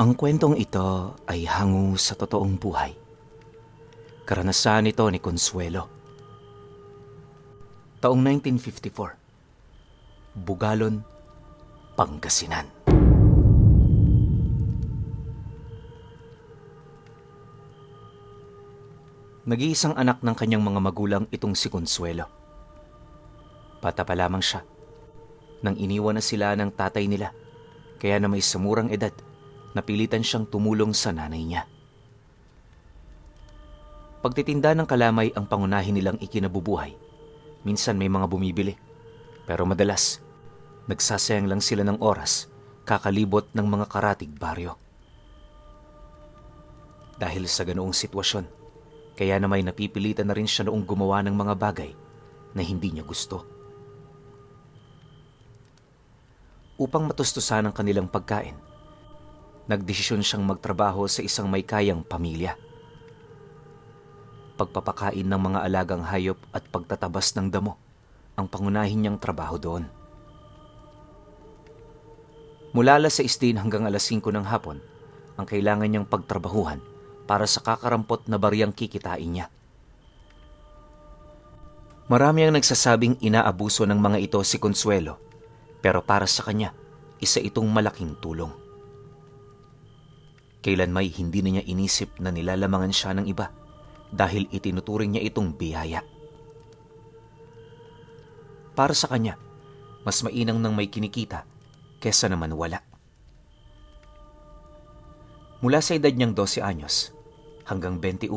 Ang kwentong ito ay hango sa totoong buhay. Karanasan ito ni Consuelo. Taong 1954, Bugalon, Pangasinan. Nag-iisang anak ng kanyang mga magulang itong si Consuelo. Bata pa lamang siya nang iniwan na sila ng tatay nila, kaya na may samurang edad napilitan siyang tumulong sa nanay niya. Pagtitinda ng kalamay ang pangunahin nilang ikinabubuhay. Minsan may mga bumibili, pero madalas nagsasayang lang sila ng oras kakalibot ng mga karatig baryo. Dahil sa ganoong sitwasyon, kaya na may napipilitan na rin siya noong gumawa ng mga bagay na hindi niya gusto. Upang matustusan ang kanilang pagkain, nagdesisyon siyang magtrabaho sa isang may kayang pamilya. Pagpapakain ng mga alagang hayop at pagtatabas ng damo ang pangunahin niyang trabaho doon. Mula alas 6 hanggang alas 5 ng hapon, ang kailangan niyang pagtrabahuhan para sa kakarampot na bariyang kikitain niya. Marami ang nagsasabing inaabuso ng mga ito si Consuelo, pero para sa kanya, isa itong malaking tulong. Kailanmay hindi na niya inisip na nilalamangan siya ng iba dahil itinuturing niya itong biyaya. Para sa kanya, mas mainam nang may kinikita kesa naman wala. Mula sa edad niyang 12 anyos hanggang 21,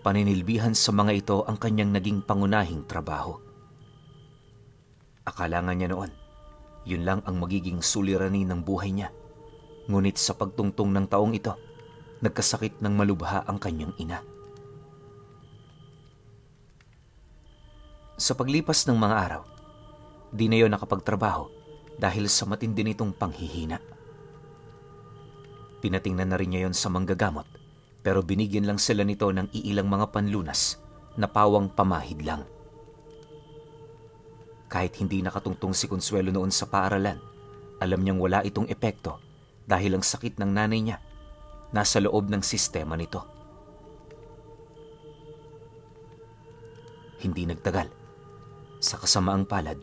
paninilbihan sa mga ito ang kanyang naging pangunahing trabaho. Akala nga niya noon, yun lang ang magiging suliranin ng buhay niya. Ngunit sa pagtungtong ng taong ito, nagkasakit ng malubha ang kanyang ina. Sa paglipas ng mga araw, di na yun nakapagtrabaho dahil sa matindi nitong panghihina. Pinatingnan na rin niya yon sa manggagamot, pero binigyan lang sila nito ng iilang mga panlunas na pawang pamahid lang. Kahit hindi nakatungtong si Consuelo noon sa paaralan, alam niyang wala itong epekto dahil ang sakit ng nanay niya nasa loob ng sistema nito. Hindi nagtagal. Sa kasamaang palad,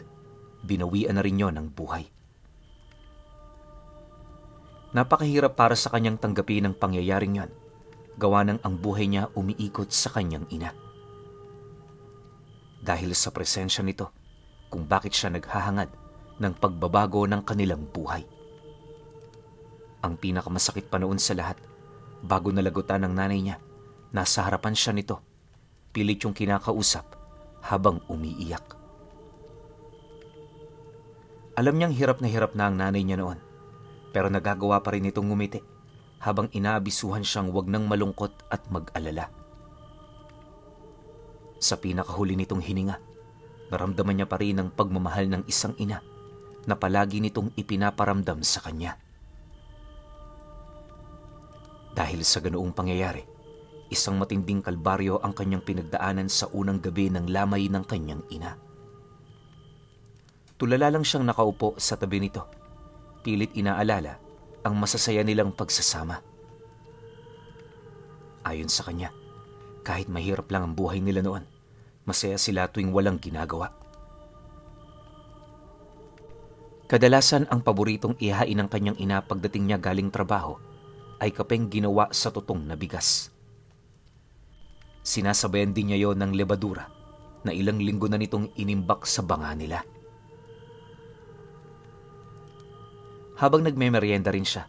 binawian na rin niya ng buhay. Napakahirap para sa kanyang tanggapin ang pangyayaring yon, gawa ng ang buhay niya umiikot sa kanyang ina. Dahil sa presensya nito, kung bakit siya naghahangad ng pagbabago ng kanilang buhay. Ang pinakamasakit pa noon sa lahat, bago nalagutan ng nanay niya, nasa harapan siya nito, pilit yung kinakausap habang umiiyak. Alam niyang hirap na ang nanay niya noon, pero nagagawa pa rin itong ngumiti habang inaabisuhan siyang wag nang malungkot at mag-alala. Sa pinakahuli nitong hininga, naramdaman niya pa rin ang pagmamahal ng isang ina na palagi nitong ipinaparamdam sa kanya. Dahil sa ganoong pangyayari, isang matinding kalbaryo ang kanyang pinagdaanan sa unang gabi ng lamay ng kanyang ina. Tulala lang siyang nakaupo sa tabi nito, pilit inaalala ang masasaya nilang pagsasama. Ayon sa kanya, kahit mahirap lang ang buhay nila noon, masaya sila tuwing walang ginagawa. Kadalasan ang paboritong ihain ng kanyang ina pagdating niya galing trabaho ay kapeng ginawa sa tutong na bigas. Sinasabayan din niya yon ng lebadura na ilang linggo na nitong inimbak sa banga nila. Habang nagmemeryenda rin siya,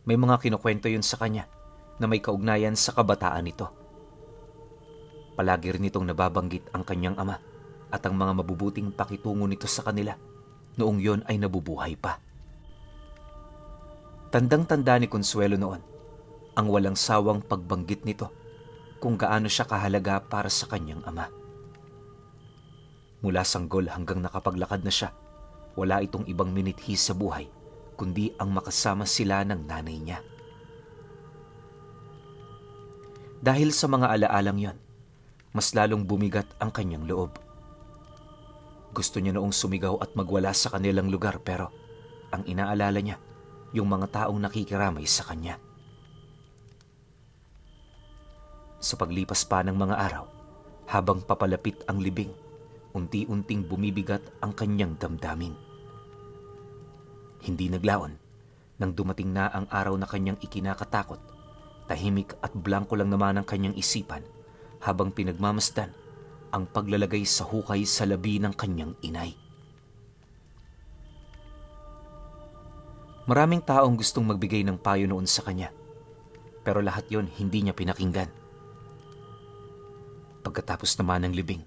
may mga kinukwento yun sa kanya na may kaugnayan sa kabataan nito. Palagi rin itong nababanggit ang kanyang ama at ang mga mabubuting pakitungo nito sa kanila noong yon ay nabubuhay pa. Tandang-tanda ni Consuelo noon ang walang sawang pagbanggit nito kung gaano siya kahalaga para sa kanyang ama. Mula sanggol hanggang nakapaglakad na siya, wala itong ibang minithi sa buhay kundi ang makasama sila ng nanay niya. Dahil sa mga alaalang yon, mas lalong bumigat ang kanyang loob. Gusto niya noong sumigaw at magwala sa kanilang lugar pero ang inaalala niya, yung mga taong nakikiramay sa kanya. Sa paglipas pa ng mga araw, habang papalapit ang libing, unti-unting bumibigat ang kanyang damdamin. Hindi naglaon, nang dumating na ang araw na kanyang ikinakatakot, tahimik at blanko lang naman ang kanyang isipan habang pinagmamasdan ang paglalagay sa hukay sa labi ng kanyang inay. Maraming taong gustong magbigay ng payo noon sa kanya, pero lahat yon hindi niya pinakinggan. Pagkatapos naman ng libing,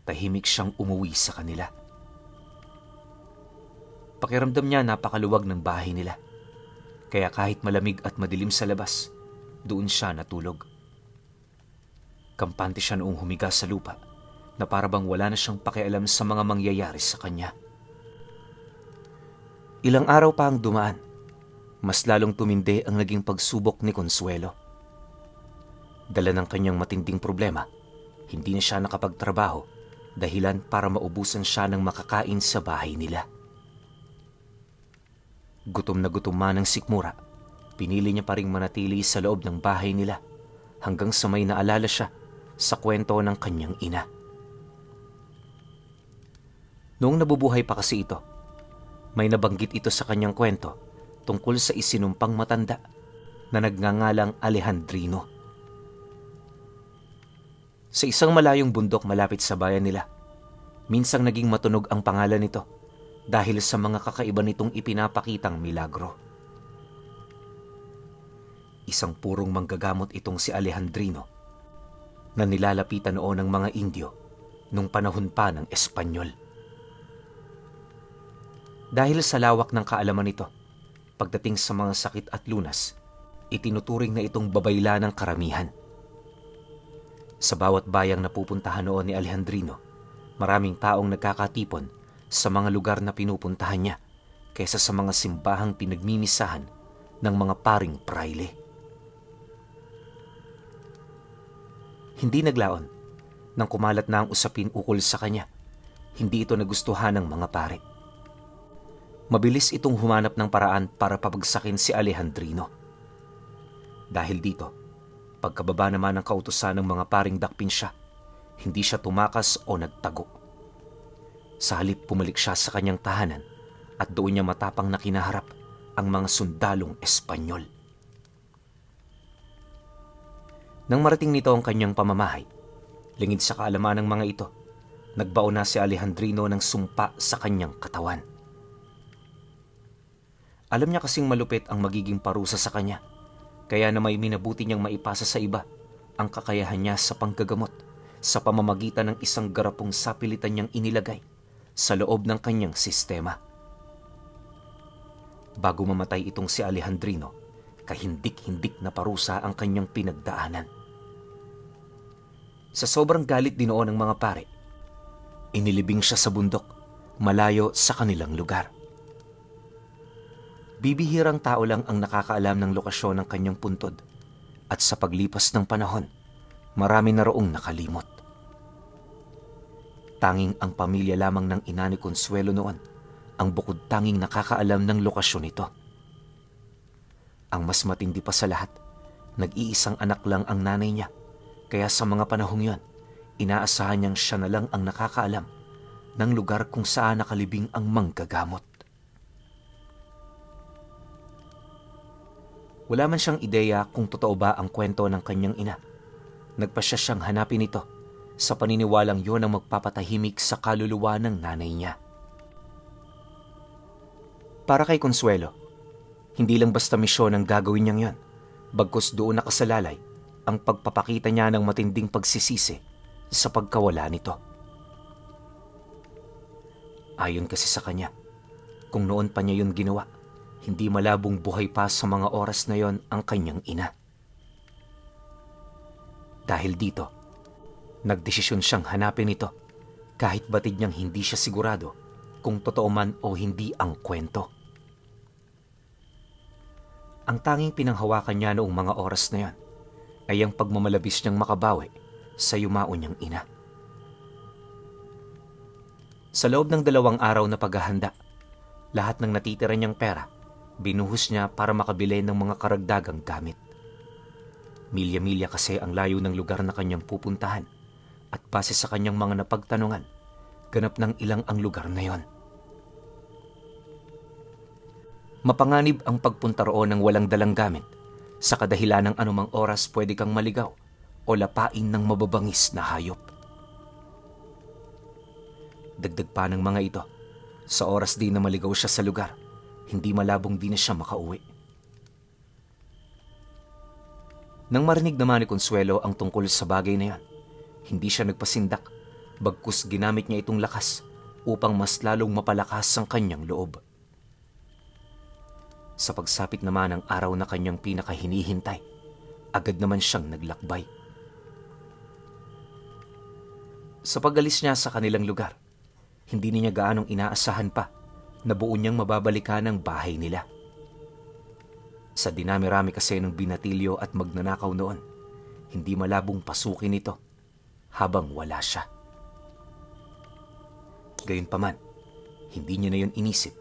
tahimik siyang umuwi sa kanila. Pakiramdam niya napakaluwag ng bahay nila, kaya kahit malamig at madilim sa labas, doon siya natulog. Kampante siya noong humiga sa lupa na parabang wala na siyang pakialam sa mga mangyayari sa kanya. Ilang araw pa ang dumaan, mas lalong tumindi ang naging pagsubok ni Consuelo. Dala ng kanyang matinding problema, hindi na siya nakapagtrabaho, dahilan para maubusan siya ng makakain sa bahay nila. Gutom na gutom man ang sikmura, pinili niya pa ring manatili sa loob ng bahay nila hanggang sa may naalala siya sa kwento ng kanyang ina. Noong nabubuhay pa kasi ito, may nabanggit ito sa kanyang kwento tungkol sa isinumpang matanda na nagngangalang Alejandrino. Sa isang malayong bundok malapit sa bayan nila, minsang naging matunog ang pangalan nito dahil sa mga kakaiba nitong ipinapakitang milagro. Isang purong manggagamot itong si Alejandrino na nilalapitan noon ng mga Indio nung panahon pa ng Espanyol. Dahil sa lawak ng kaalaman nito, pagdating sa mga sakit at lunas, itinuturing na itong babayla ng karamihan. Sa bawat bayang napupuntahan noon ni Alejandrino, maraming taong nagkakatipon sa mga lugar na pinupuntahan niya kaysa sa mga simbahang pinagmimisahan ng mga paring praile. Hindi naglaon nang kumalat na ang usapin ukol sa kanya. Hindi ito nagustuhan ng mga pare. Mabilis itong humanap ng paraan para pabagsakin si Alejandrino. Dahil dito, pagkababa naman ng kautusan ng mga paring dakpin siya, hindi siya tumakas o nagtago. Sa halip pumalik siya sa kanyang tahanan at doon niya matapang na kinaharap ang mga sundalong Espanyol. Nang marating nito ang kanyang pamamahay, lingid sa kaalaman ng mga ito, nagbaon na si Alejandrino ng sumpa sa kanyang katawan. Alam niya kasing malupit ang magiging parusa sa kanya, kaya na may minabuti niyang maipasa sa iba ang kakayahan niya sa panggagamot sa pamamagitan ng isang garapong sapilitan niyang inilagay sa loob ng kanyang sistema. Bago mamatay itong si Alejandrino, kahindik-hindik na parusa ang kanyang pinagdaanan. Sa sobrang galit din noon ng mga pare, inilibing siya sa bundok, malayo sa kanilang lugar. Bibihirang tao lang ang nakakaalam ng lokasyon ng kanyang puntod at sa paglipas ng panahon, marami na roong nakalimot. Tanging ang pamilya lamang ng ina ni Consuelo noon ang bukod tanging nakakaalam ng lokasyon nito. Ang mas matindi pa sa lahat, nag-iisang anak lang ang nanay niya, kaya sa mga panahong yon, inaasahan niyang siya na lang ang nakakaalam ng lugar kung saan nakalibing ang manggagamot. Wala man siyang ideya kung totoo ba ang kwento ng kanyang ina. Nagpasya siyang hanapin ito sa paniniwalang yon ang magpapatahimik sa kaluluwa ng nanay niya. Para kay Consuelo, hindi lang basta misyon ang gagawin niyang yon, bagkus doon nakasalalay ang pagpapakita niya ng matinding pagsisisi sa pagkawala nito. Ayon kasi sa kanya, kung noon pa niya yun ginawa, hindi malabong buhay pa sa mga oras na yon ang kanyang ina. Dahil dito, nagdesisyon siyang hanapin ito kahit batid niyang hindi siya sigurado kung totoo man o hindi ang kwento. Ang tanging pinanghawakan niya noong mga oras na yon ay ang pagmamalabis niyang makabawi sa yumao niyang ina. Sa loob ng 2 araw na paghahanda, lahat ng natitira niyang pera Binuhos niya para makabili ng mga karagdagang gamit. Milya-milya kasi ang layo ng lugar na kanyang pupuntahan at base sa kanyang mga napagtanungan, ganap ng ilang ang lugar na yon. Mapanganib ang pagpunta roon ng walang dalang gamit sa kadahilan ng anumang oras pwede kang maligaw o lapain ng mababangis na hayop. Dagdag pa ng mga ito, sa oras din na maligaw siya sa lugar, hindi malabong din na siya makauwi. Nang marinig naman ni Consuelo ang tungkol sa bagay na yan, hindi siya nagpasindak, bagkus ginamit niya itong lakas upang mas lalong mapalakas ang kanyang loob. Sa pagsapit naman ng araw na kanyang pinakahinihintay, agad naman siyang naglakbay. Sa pag-alis niya sa kanilang lugar, hindi niya gaanong inaasahan pa na buo niyang mababalikan ang bahay nila. Sa dinami-rami kasi ng binatilyo at magnanakaw noon, hindi malabong pasukin ito habang wala siya. Gayunpaman, hindi niya na yun inisip,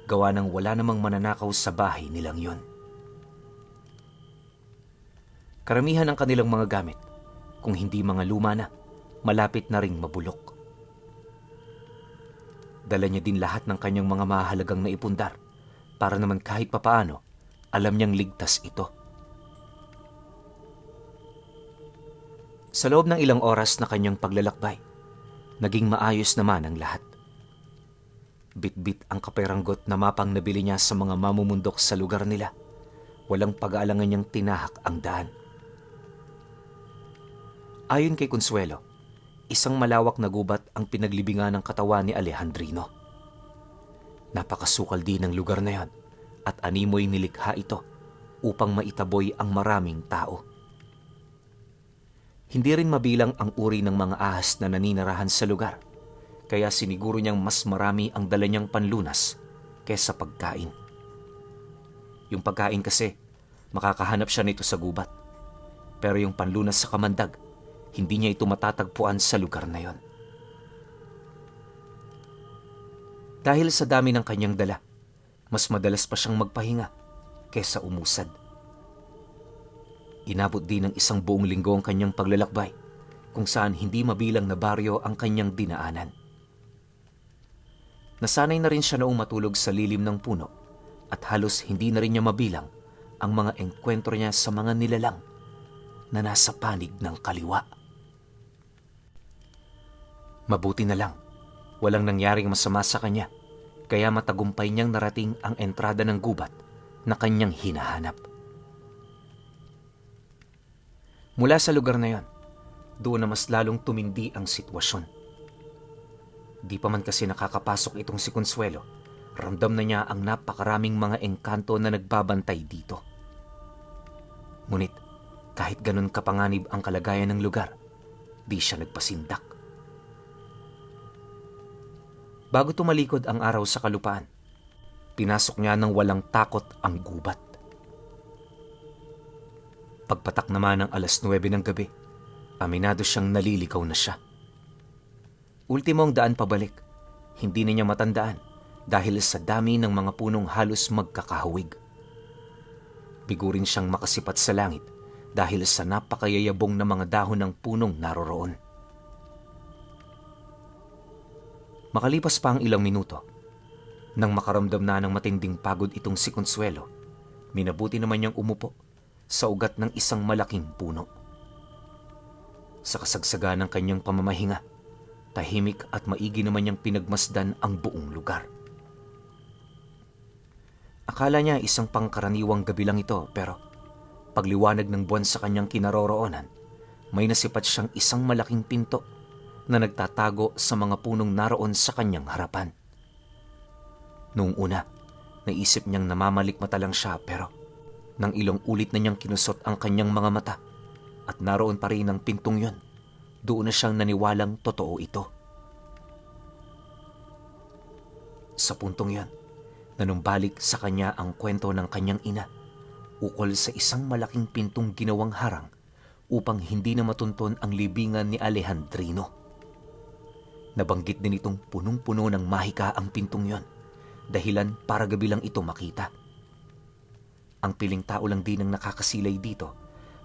gawa ng wala namang mananakaw sa bahay nilang yun. Karamihan ng kanilang mga gamit, kung hindi mga luma na, malapit na ring mabulok. Dala niya din lahat ng kanyang mga mahalagang naipundar para naman kahit papaano, alam niyang ligtas ito. Sa loob ng ilang oras na kanyang paglalakbay, naging maayos naman ang lahat. Bit-bit ang kaperanggot na mapang nabili niya sa mga mamumundok sa lugar nila. Walang pag-aalangan niyang tinahak ang daan. Ayon kay Consuelo, isang malawak na gubat ang pinaglibingan ng katawan ni Alejandrino. Napakasukal din ng lugar na yan at animoy nilikha ito upang maitaboy ang maraming tao. Hindi rin mabilang ang uri ng mga ahas na naninirahan sa lugar, kaya siniguro niyang mas marami ang dala niyang panlunas kaysa pagkain. Yung pagkain kasi, makakahanap siya nito sa gubat. Pero yung panlunas sa kamandag, hindi niya ito matatagpuan sa lugar na yon. Dahil sa dami ng kanyang dala, mas madalas pa siyang magpahinga kaysa umusad. Inabot din ng isang buong linggo ang kanyang paglalakbay, kung saan hindi mabilang na baryo ang kanyang dinaanan. Nasanay na rin siya noong matulog sa lilim ng puno at halos hindi na rin niya mabilang ang mga engkwentro niya sa mga nilalang na nasa panig ng kaliwa. Mabuti na lang, walang nangyaring masama sa kanya, kaya matagumpay niyang narating ang entrada ng gubat na kanyang hinahanap. Mula sa lugar na yon, doon na mas lalong tumindi ang sitwasyon. Di pa man kasi nakakapasok itong si Consuelo, ramdam na niya ang napakaraming mga engkanto na nagbabantay dito. Ngunit kahit ganun kapanganib ang kalagayan ng lugar, di siya nagpasindak. Bago tumalikod ang araw sa kalupaan, pinasok niya ng walang takot ang gubat. Pagpatak naman ng 9:00 ng gabi, aminado siyang naliligaw na siya. Ultimong daan pabalik, hindi na niya matandaan dahil sa dami ng mga punong halos magkakahawig. Bigo rin siyang makasipat sa langit dahil sa napakayayabong na mga dahon ng punong naroroon. Makalipas pa ang ilang minuto, nang makaramdam na ng matinding pagod itong si Consuelo, minabuti naman niyang umupo sa ugat ng isang malaking puno. Sa kasagsaga ng kanyang pamamahinga, tahimik at maigi naman niyang pinagmasdan ang buong lugar. Akala niya isang pangkaraniwang gabi lang ito, pero pagliwanag ng buwan sa kanyang kinaroroonan, may nasipat siyang isang malaking pinto na nagtatago sa mga punong naroon sa kanyang harapan. Noong una, naisip niyang namamalikmata lang siya, pero nang ilang ulit na niyang kinusot ang kanyang mga mata at naroon pa rin ang pintong yon, doon na siyang naniwalang totoo ito. Sa puntong yon, nanumbalik sa kanya ang kwento ng kanyang ina ukol sa isang malaking pintong ginawang harang upang hindi na matunton ang libingan ni Alejandrino. Nabanggit din itong punong-puno ng mahika ang pintong yon, dahilan para gabi lang ito makita. Ang piling tao lang din ang nakakasilay dito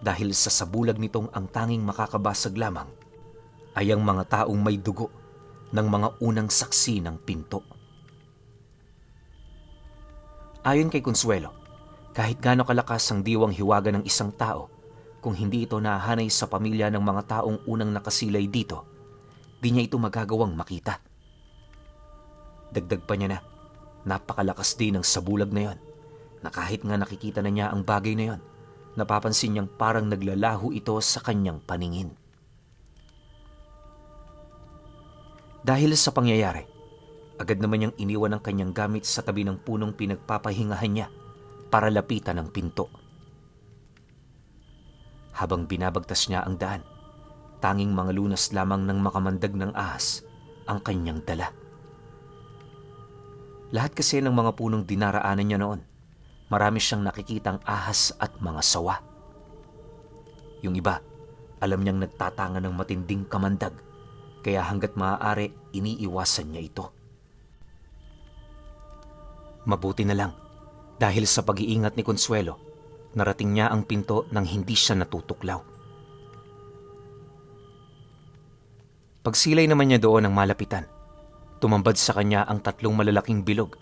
dahil sa sabulag nitong ang tanging makakabasag lamang ay ang mga taong may dugo ng mga unang saksi ng pinto. Ayon kay Consuelo, kahit gaano kalakas ang diwang hiwaga ng isang tao, kung hindi ito nahanay sa pamilya ng mga taong unang nakasilay dito, di niya ito magagawang makita. Dagdag pa niya na, napakalakas din ang sabulag na yon, na kahit nga nakikita na niya ang bagay na yon, napapansin niyang parang naglalaho ito sa kanyang paningin. Dahil sa pangyayari, agad naman niyang iniwan ang kanyang gamit sa tabi ng punong pinagpapahingahan niya para lapitan ang pinto. Habang binabagtas niya ang daan, tanging mga lunas lamang ng makamandag ng ahas ang kanyang dala. Lahat kasi ng mga punong dinaraanan niya noon, marami siyang nakikitang ahas at mga sawa. Yung iba, alam niyang nagtatanga ng matinding kamandag, kaya hanggat maaari, iniiwasan niya ito. Mabuti na lang, dahil sa pag-iingat ni Consuelo, narating niya ang pinto nang hindi siya natutuklaw. Pagsilay naman niya doon ng malapitan, tumambad sa kanya ang 3 malalaking bilog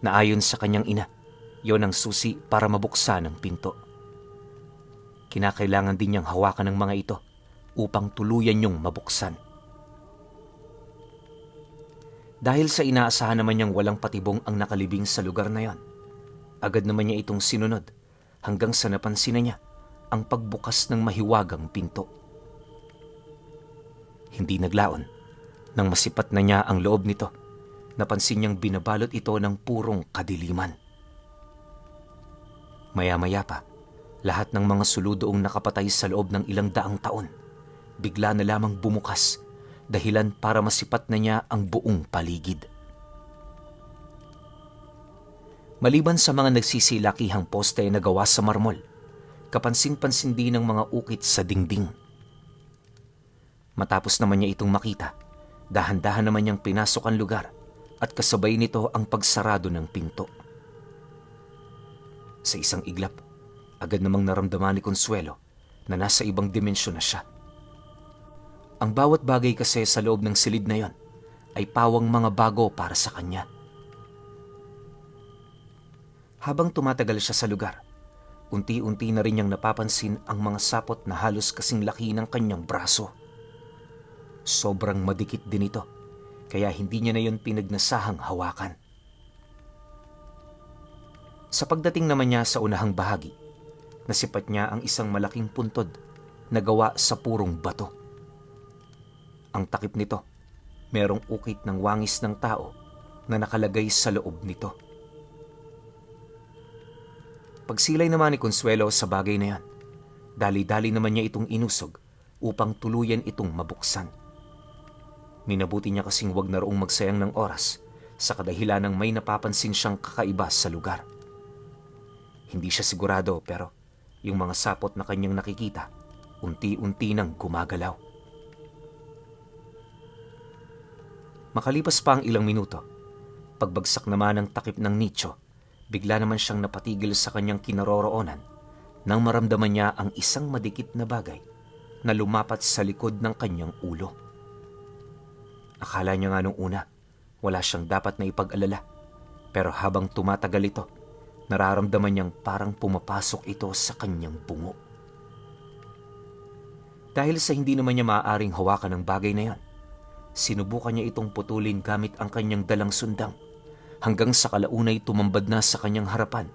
na ayon sa kanyang ina, yon ang susi para mabuksan ang pinto. Kinakailangan din niyang hawakan ng mga ito upang tuluyan niyong mabuksan. Dahil sa inaasahan naman niyang walang patibong ang nakalibing sa lugar na yon, agad naman niya itong sinunod hanggang sa napansin na niya ang pagbukas ng mahiwagang pinto. Hindi naglaon, nang masipat na niya ang loob nito, napansin niyang binabalot ito ng purong kadiliman. Maya-maya pa, lahat ng mga suludoong nakapatay sa loob ng ilang daang taon, bigla na lamang bumukas, dahilan para masipat na niya ang buong paligid. Maliban sa mga nagsisilakihang poste na gawa sa marmol, kapansin-pansin din ng mga ukit sa dingding. Matapos naman niya itong makita, dahan-dahan naman niyang pinasok ang lugar at kasabay nito ang pagsarado ng pinto. Sa isang iglap, agad namang naramdaman ni Consuelo na nasa ibang dimensyon na siya. Ang bawat bagay kasi sa loob ng silid na yon ay pawang mga bago para sa kanya. Habang tumatagal siya sa lugar, unti-unti na rin niyang napapansin ang mga sapot na halos kasing laki ng kanyang braso. Sobrang madikit din ito, kaya hindi niya na yon pinagnasahang hawakan. Sa pagdating naman niya sa unahang bahagi, nasipat niya ang isang malaking puntod na gawa sa purong bato. Ang takip nito, merong ukit ng wangis ng tao na nakalagay sa loob nito. Pagsilay naman ni Consuelo sa bagay na yan, dali-dali naman niya itong inusog upang tuluyan itong mabuksan. Minabuti niya kasing wag na roong magsayang ng oras sa kadahilan ng may napapansin siyang kakaiba sa lugar. Hindi siya sigurado pero yung mga sapot na kanyang nakikita, unti-unti nang gumagalaw. Makalipas pa ang ilang minuto, pagbagsak naman ng takip ng nicho, bigla naman siyang napatigil sa kanyang kinaroroonan nang maramdaman niya ang isang madikit na bagay na lumapat sa likod ng kanyang ulo. Akala niya nga nung una, wala siyang dapat na ipag-alala, pero habang tumatagal ito, nararamdaman niyang parang pumapasok ito sa kanyang bungo. Dahil sa hindi naman niya maaaring hawakan ang bagay na yan, sinubukan niya itong putulin gamit ang kanyang dalang sundang hanggang sa kalaunay tumambad na sa kanyang harapan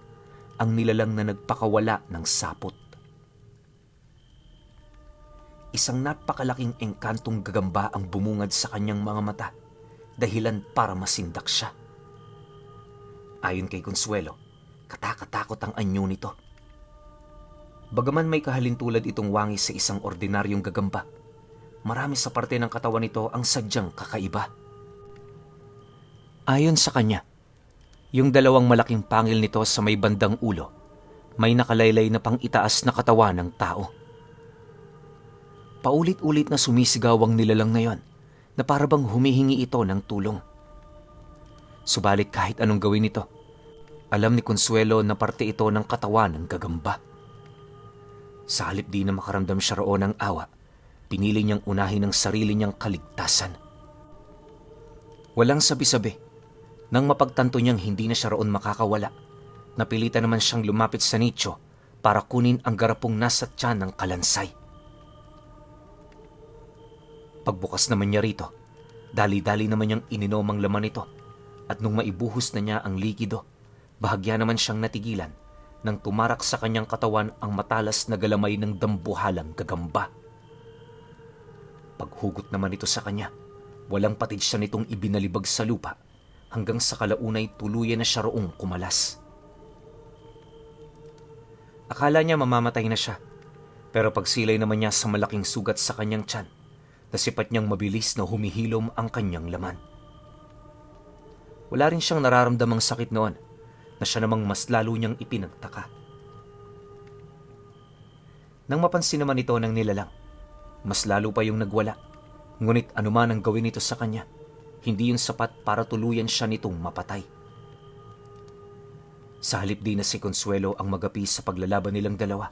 ang nilalang na nagpakawala ng sapot. Isang napakalaking engkantong gagamba ang bumungad sa kanyang mga mata, dahilan para masindak siya. Ayon kay Consuelo, katakatakot ang anyo nito. Bagaman may kahalintulad itong wangis sa isang ordinaryong gagamba, marami sa parte ng katawan nito ang sadyang kakaiba. Ayon sa kanya, yung dalawang malaking pangil nito sa may bandang ulo, may nakalaylay na pang-itaas na katawan ng tao. Paulit-ulit na sumisigaw ang nilalang na yon, na parabang humihingi ito ng tulong. Subalit kahit anong gawin nito, Alam ni Consuelo na parte ito ng katawan ng gagamba. Sa halip di na makaramdam siya roon ng awa, pinili niyang unahin ang sarili niyang kaligtasan. Walang sabi-sabi. Nang mapagtanto niyang hindi na siya roon makakawala, napilitan naman siyang lumapit sa nicho para kunin ang garapong nasa tiyan ng kalansay. Pagbukas naman niya rito, dali-dali naman niyang ininom ang laman nito at nung maibuhos na niya ang likido, bahagya naman siyang natigilan nang tumarak sa kanyang katawan ang matalas na galamay ng dambuhalang gagamba. Paghugot naman ito sa kanya, walang patid siya nitong ibinalibag sa lupa hanggang sa kalaunay tuluyan na siya roong kumalas. Akala niya mamamatay na siya, pero pagsilay naman niya sa malaking sugat sa kanyang tiyan, nasipat niyang mabilis na humihilom ang kanyang laman. Wala rin siyang nararamdamang sakit noon na siya namang mas lalo niyang ipinagtaka. Nang mapansin naman ito ng nilalang, mas lalo pa yung nagwala. Ngunit anuman ang gawin nito sa kanya, hindi yun sapat para tuluyan siya nitong mapatay. Sa halip di na si Consuelo ang magapi sa paglalaban nilang dalawa,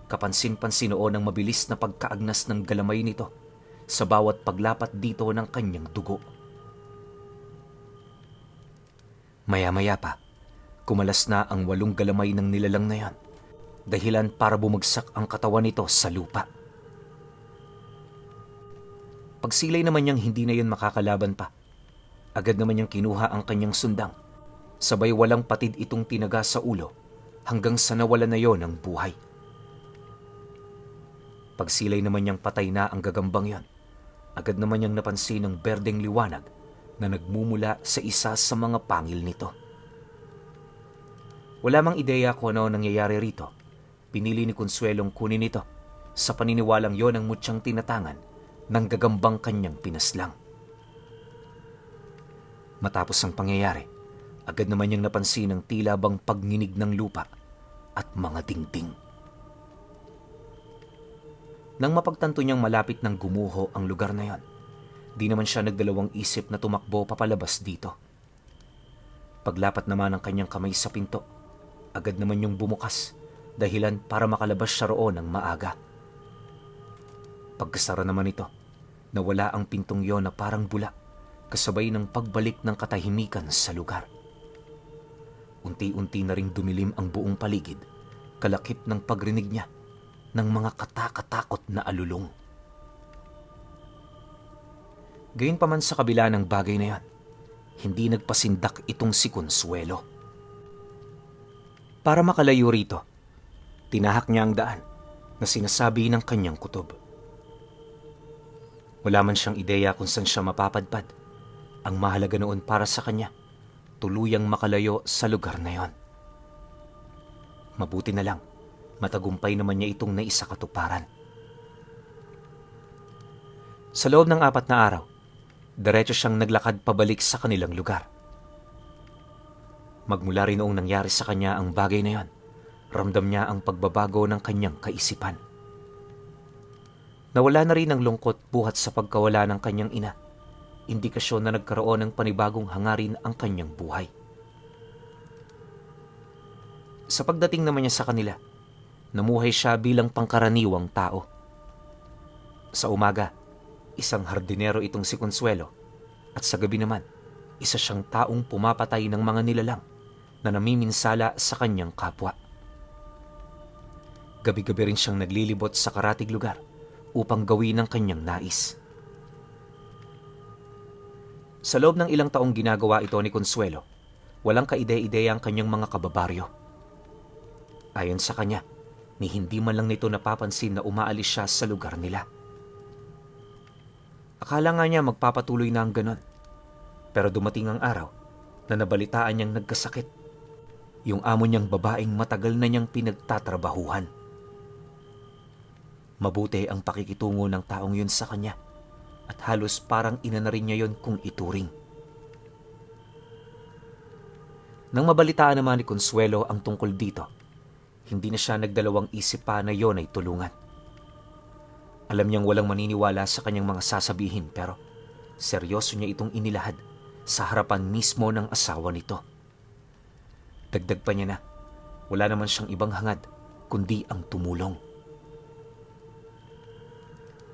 kapansin-pansin noon ang mabilis na pagkaagnas ng galamay nito sa bawat paglapat dito ng kanyang dugo. Maya-maya pa, kumalas na ang 8 galamay ng nilalang na yan, dahilan para bumagsak ang katawan nito sa lupa. Pagsilay naman niyang hindi na yun makakalaban pa, agad naman niyang kinuha ang kanyang sundang, sabay walang patid itong tinaga sa ulo hanggang sa nawala na yon ng buhay. Pagsilay naman niyang patay na ang gagambang yon, agad naman niyang napansin ang berdeng liwanag na nagmumula sa isa sa mga pangil nito. Wala mang ideya kung ano nangyayari rito, pinili ni Consuelong kunin ito sa paniniwalang yon ang mutyang tinatangan ng gagambang kanyang pinaslang. Matapos ang pangyayari, agad naman niyang napansin ang tila bang pagninig ng lupa at mga dingding. Nang mapagtanto niyang malapit ng gumuho ang lugar na yon, di naman siya nagdalawang isip na tumakbo papalabas dito. Paglapat naman ng kanyang kamay sa pinto, agad naman niyang bumukas, dahilan para makalabas siya roon ng maaga. Pagkasara naman ito, nawala ang pintong yon na parang bula, kasabay ng pagbalik ng katahimikan sa lugar. Unti-unti na ring dumilim ang buong paligid, kalakip ng pagrinig niya ng mga katakatakot na alulong. Gayunpaman sa kabila ng bagay na yan, hindi nagpasindak itong si Consuelo. Para makalayo rito, tinahak niya ang daan na sinasabi ng kanyang kutob. Wala man siyang ideya kung saan siya mapapadpad. Ang mahalaga noon para sa kanya, tuluyang makalayo sa lugar na yon. Mabuti na lang, matagumpay naman niya itong naisakatuparan. Sa loob ng 4 na araw, diretso siyang naglakad pabalik sa kanilang lugar. Magmula rin noong nangyari sa kanya ang bagay na yon, ramdam niya ang pagbabago ng kanyang kaisipan. Nawala na rin ang lungkot buhat sa pagkawala ng kanyang ina, indikasyon na nagkaroon ng panibagong hangarin ang kanyang buhay. Sa pagdating naman niya sa kanila, namuhay siya bilang pangkaraniwang tao. Sa umaga, isang hardinero itong si Consuelo, at sa gabi naman, isa siyang taong pumapatay ng mga nilalang na namiminsala sa kanyang kapwa. Gabi-gabi rin siyang naglilibot sa karatig lugar upang gawin ang kanyang nais. Sa loob ng ilang taong ginagawa ito ni Consuelo, walang kaide-ideya ang kanyang mga kababaryo. Ayon sa kanya, ni hindi man lang nito napapansin na umaalis siya sa lugar nila. Akala nga niya magpapatuloy na ang ganon, pero dumating ang araw na nabalitaan niyang nagkasakit, yung amo niyang babaeng matagal na niyang pinagtatrabahuhan. Mabuti ang pakikitungo ng taong yun sa kanya at halos parang ina na rin niya yun kung ituring. Nang mabalitaan naman ni Consuelo ang tungkol dito, hindi na siya nagdalawang isip pa na yon ay tulungan. Alam niyang walang maniniwala sa kanyang mga sasabihin pero seryoso niya itong inilahad sa harapan mismo ng asawa nito. Dagdag pa niya na wala naman siyang ibang hangad kundi ang tumulong.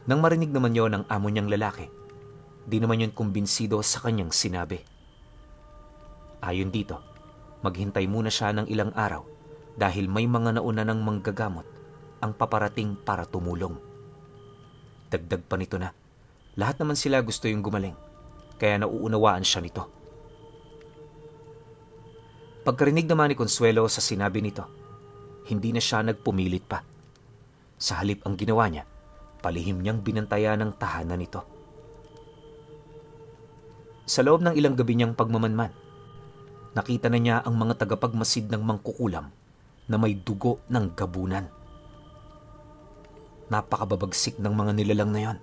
Nang marinig naman yon ng amo niyang lalaki, di naman yun kumbinsido sa kanyang sinabi. Ayon dito, maghintay muna siya ng ilang araw dahil may mga nauna ng manggagamot ang paparating para tumulong. Dagdag pa nito na lahat naman sila gusto yung gumaling, kaya nauunawaan siya nito. Pagkarinig naman ni Consuelo sa sinabi nito, hindi na siya nagpumilit pa. Sa halip ang ginawa niya, palihim niyang binantayan ng tahanan nito. Sa loob ng ilang gabi niyang pagmamanman, nakita na niya ang mga tagapagmasid ng mangkukulam na may dugo ng gabunan. Napakababagsik ng mga nilalang na yon,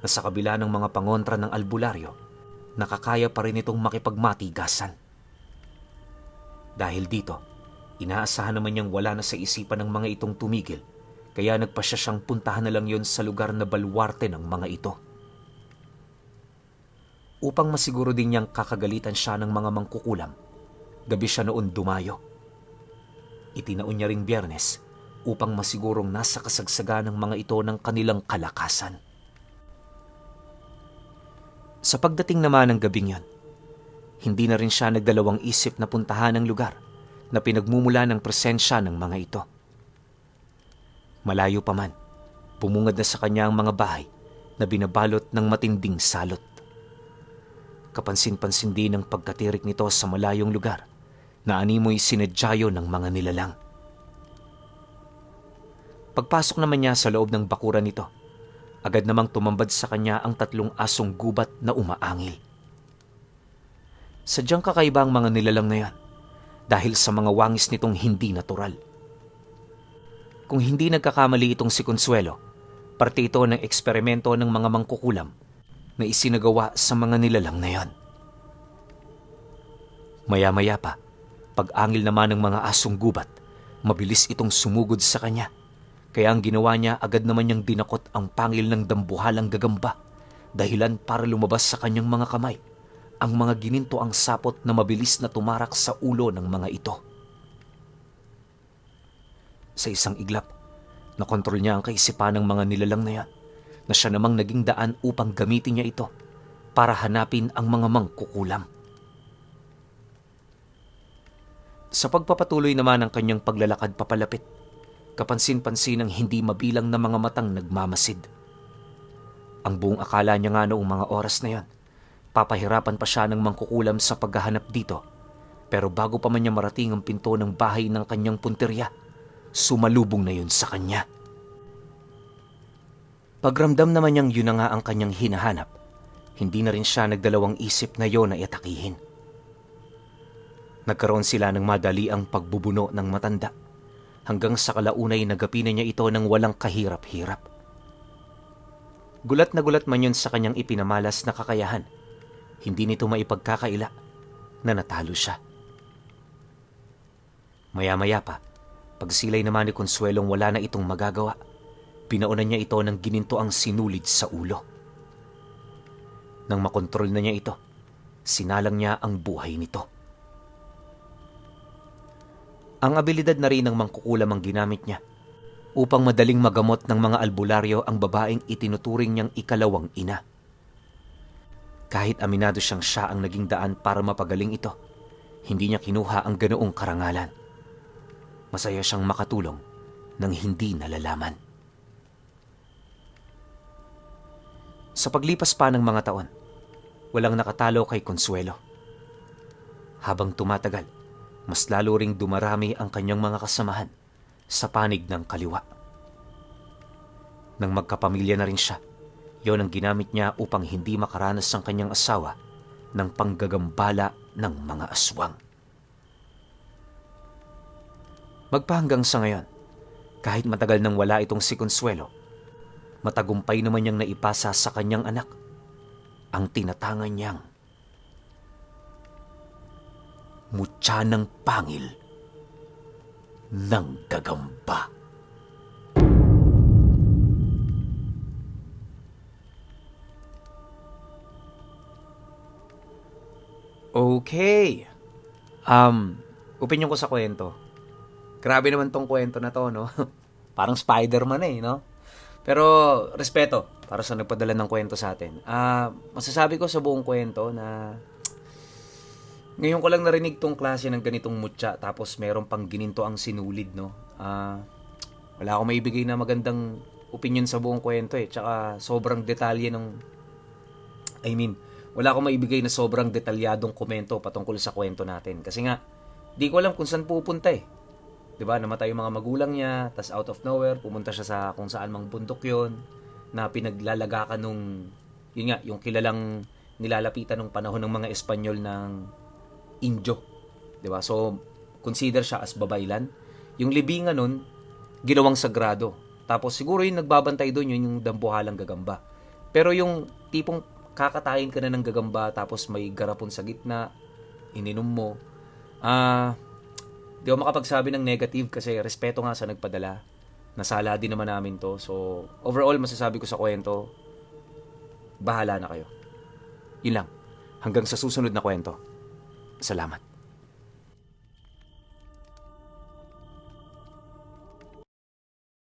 na sa kabila ng mga pangontra ng albularyo, nakakaya pa rin itong makipagmatigasan. Dahil dito, inaasahan naman niyang wala na sa isipan ng mga itong tumigil, kaya nagpasya siyang puntahan na lang yon sa lugar na balwarte ng mga ito. Upang masiguro din niyang kakagalitan siya ng mga mangkukulam, gabi siya noon dumayo. Itinaon niya ring Biyernes upang masigurong nasa kasagsagan ng mga ito ng kanilang kalakasan. Sa pagdating naman ng gabing yon, hindi na rin siya nagdalawang isip na puntahan ang lugar na pinagmumula ng presensya ng mga ito. Malayo pa man, bumungad na sa kanya ang mga bahay na binabalot ng matinding salot. Kapansin-pansin din ang pagkatirik nito sa malayong lugar na animoy sinadyayo ng mga nilalang. Pagpasok naman niya sa loob ng bakuran nito, agad namang tumambad sa kanya ang 3 asong gubat na umaangil. Sadyang kakaiba ang mga nilalang na yan dahil sa mga wangis nitong hindi natural. Kung hindi nagkakamali itong si Consuelo, parte ito ng eksperimento ng mga mangkukulam na isinagawa sa mga nilalang na yan. Maya-maya pa, pag-angil naman ng mga asong gubat, mabilis itong sumugod sa kanya. Kaya ang ginawa niya, agad naman niyang dinakot ang pangil ng dambuhalang gagamba, dahilan para lumabas sa kanyang mga kamay ang mga gininto ang sapot na mabilis na tumarak sa ulo ng mga ito. Sa isang iglap, nakontrol niya ang kaisipan ng mga nilalang na yan, na siya namang naging daan upang gamitin niya ito para hanapin ang mga mangkukulam. Sa pagpapatuloy naman ng kanyang paglalakad papalapit, kapansin-pansin ang hindi mabilang na mga matang nagmamasid. Ang buong akala niya nga noong mga oras na yan, papahirapan pa siya ng mangkukulam sa paghahanap dito. Pero bago pa man niya marating ang pinto ng bahay ng kanyang punteriya, sumalubong na yun sa kanya. Pagramdam naman niyang yun na nga ang kanyang hinahanap, hindi na rin siya nagdalawang isip na yon na iatakihin. Nagkaroon sila ng madaliang pagbubuno ng matanda, hanggang sa kalaunay nagapinan niya ito ng walang kahirap-hirap. Gulat na gulat man yun sa kanyang ipinamalas na kakayahan, hindi nito maipagkakaila na natalo siya. Maya-maya pa, pagsilay naman ni Consuelong wala na itong magagawa, pinaunan niya ito ng gininto ang sinulid sa ulo. Nang makontrol na niya ito, sinalang niya ang buhay nito. Ang abilidad na rin ng mangkukulam ang ginamit niya upang madaling magamot ng mga albularyo ang babaeng itinuturing niyang ikalawang ina. Kahit aminado siyang siya ang naging daan para mapagaling ito, hindi niya kinuha ang ganoong karangalan. Masaya siyang makatulong nang hindi nalalaman. Sa paglipas pa ng mga taon, walang nakatalo kay Consuelo. Habang tumatagal, mas lalo ring dumarami ang kanyang mga kasamahan sa panig ng kaliwa. Nang magkapamilya na rin siya, yon ang ginamit niya upang hindi makaranas ang kanyang asawa ng panggagambala ng mga aswang. Magpahanggang sa ngayon, kahit matagal nang wala itong si Consuelo, matagumpay naman niyang naipasa sa kanyang anak ang tinatangan niyang mutya ng pangil ng gagamba. Okay. opinion ko sa kwento. Grabe naman tong kwento na to, no? Parang Spider-Man no? Pero, respeto para sa nagpadala ng kwento sa atin. Masasabi ko sa buong kwento na ngayon ko lang narinig tong klase ng ganitong mutya tapos meron pang gininto ang sinulid, no? Wala akong maibigay na magandang opinion sa buong kwento Tsaka sobrang detalye wala akong maibigay na sobrang detalyadong komento patungkol sa kwento natin. Kasi nga, di ko alam kung saan pupunta 'Di ba? Namatay yung mga magulang niya, tas out of nowhere pumunta siya sa kung saan mang bundok 'yon na pinaglalagakan nung yun nga, yung kilalang nilalapitan nung panahon ng mga Espanyol ng Indio. 'Di ba? So, consider siya as babaylan. Yung libingan nun, ginawang sagrado. Tapos siguro yung nagbabantay doon yun yung dambuhalang gagamba. Pero yung tipong kakatayin ka na ng gagamba tapos may garapon sa gitna, ininom mo, di ako makapagsabi ng negative kasi respeto nga sa nagpadala. Nasala din naman namin to. So, overall, masasabi ko sa kwento, bahala na kayo. Yun lang. Hanggang sa susunod na kwento. Salamat.